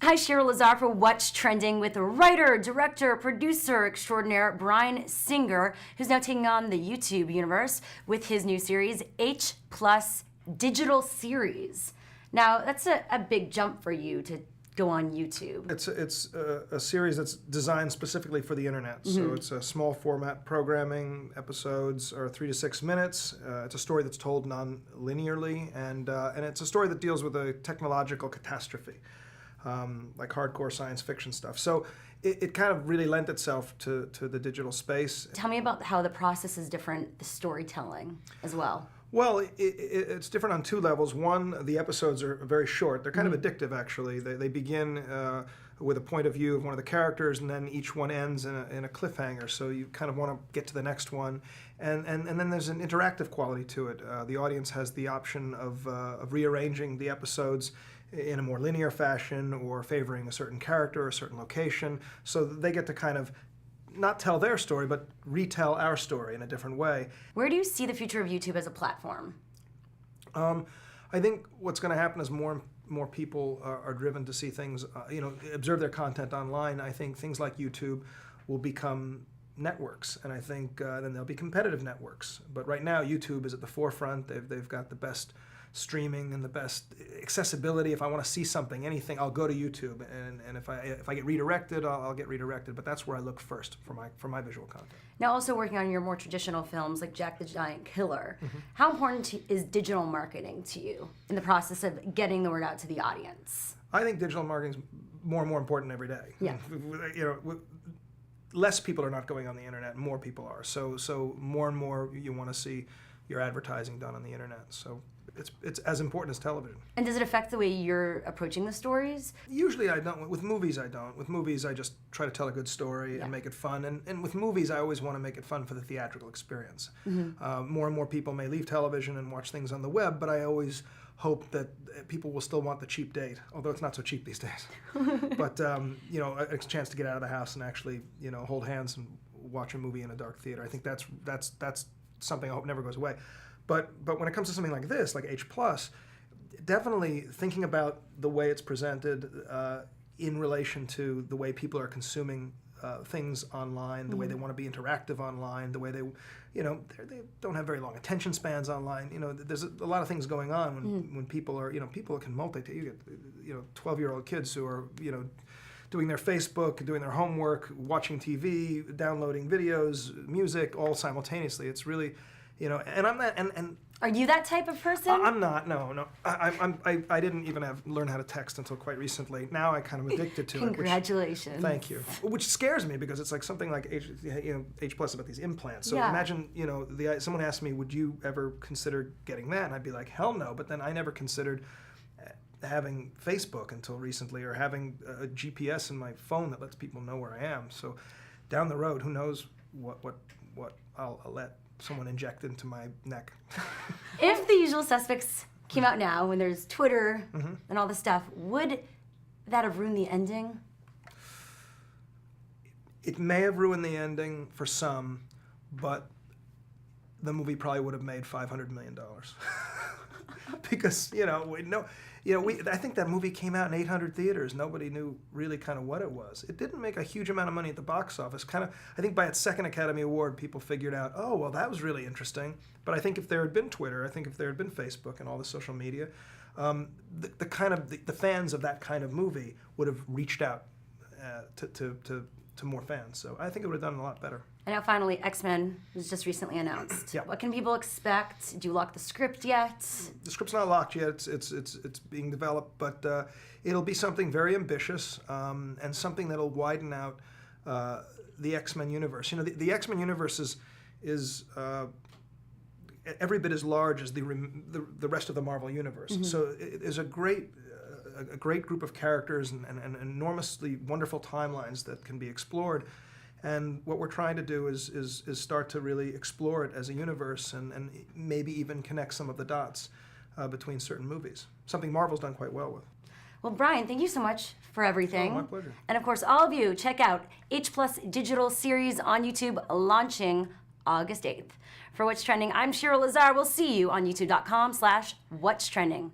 Hi, Shira Lazar for What's Trending with writer, director, producer extraordinaire Bryan Singer, who's now taking on the YouTube universe with his new series, H+ Digital Series. Now, that's a big jump for you to go on YouTube. It's a series that's designed specifically for the internet. So it's a small format programming. Episodes are 3 to 6 minutes. It's a story that's told non-linearly, and it's a story that deals with a technological catastrophe, like hardcore science fiction stuff. So it kind of really lent itself to the digital space. Tell me about how the process is different, the storytelling as well. Well, it's different on two levels. One, the episodes are very short. They're kind of addictive, actually. They begin with a point of view of one of the characters, and then each one ends in a cliffhanger. So you kind of want to get to the next one. And then there's an interactive quality to it. The audience has the option of rearranging the episodes in a more linear fashion or favoring a certain character or a certain location. So they get to kind of not tell their story, but retell our story in a different way. Where do you see the future of YouTube as a platform? I think what's going to happen is more people are driven to see things, observe their content online. I think things like YouTube will become networks, and I think then there'll be competitive networks. But right now, YouTube is at the forefront. They've got the best streaming and the best accessibility. If I want to see something, anything, I'll go to YouTube, and if I get redirected, I'll get redirected. But that's where I look first for my visual content. Now, also working on your more traditional films like Jack the Giant Killer, how important is digital marketing to you in the process of getting the word out to the audience? I think digital marketing is more and more important every day. Yeah. Less people are not going on the internet, more people are. So more and more you want to see your advertising done on the internet. So it's as important as television. And does it affect the way you're approaching the stories? Usually I don't. With movies I don't. With movies I just try to tell a good story and make it fun. And with movies I always want to make it fun for the theatrical experience. More and more people may leave television and watch things on the web, but I always hope that people will still want the cheap date, although it's not so cheap these days. But a chance to get out of the house and actually hold hands and watch a movie in a dark theater. I think that's something I hope never goes away. But when it comes to something like this, like H+, definitely thinking about the way it's presented in relation to the way people are consuming things online, the way they want to be interactive online, the way they don't have very long attention spans online. There's a lot of things going on when people are, people can multitask. You get, 12-year-old kids who are, doing their Facebook, doing their homework, watching TV, downloading videos, music, all simultaneously. It's really, and I'm not, and are you that type of person? I'm not. No. I didn't even learn how to text until quite recently. Now I kind of addicted to it. Congratulations. Thank you. Which scares me because it's like something like H+ about these implants. So imagine, someone asked me, would you ever consider getting that? And I'd be like, hell no. But then I never considered having Facebook until recently, or having a GPS in my phone that lets people know where I am. So down the road, who knows what I'll let someone inject into my neck. If The Usual Suspects came out now, when there's Twitter and all this stuff, would that have ruined the ending? It may have ruined the ending for some, but the movie probably would have made $500 million. Because, I think that movie came out in 800 theaters. Nobody knew really kind of what it was. It didn't make a huge amount of money at the box office. I think by its second Academy Award, people figured out, oh, well, that was really interesting. But I think if there had been Twitter, I think if there had been Facebook and all the social media, the fans of that kind of movie would have reached out to more fans. So I think it would have done a lot better. And now finally, XMen was just recently announced. Yeah. What can people expect? Do you lock the script yet? The script's not locked yet. It's being developed, but it'll be something very ambitious and something that'll widen out the XMen universe. The XMen universe is every bit as large as the rest of the Marvel universe. So it is a great group of characters and enormously wonderful timelines that can be explored. And what we're trying to do is start to really explore it as a universe and maybe even connect some of the dots between certain movies. Something Marvel's done quite well with. Well, Bryan, thank you so much for everything. Oh, my pleasure. And of course, all of you, check out H+ Digital Series on YouTube, launching August 8th. For What's Trending, I'm Shira Lazar. We'll see you on youtube.com/whatstrending.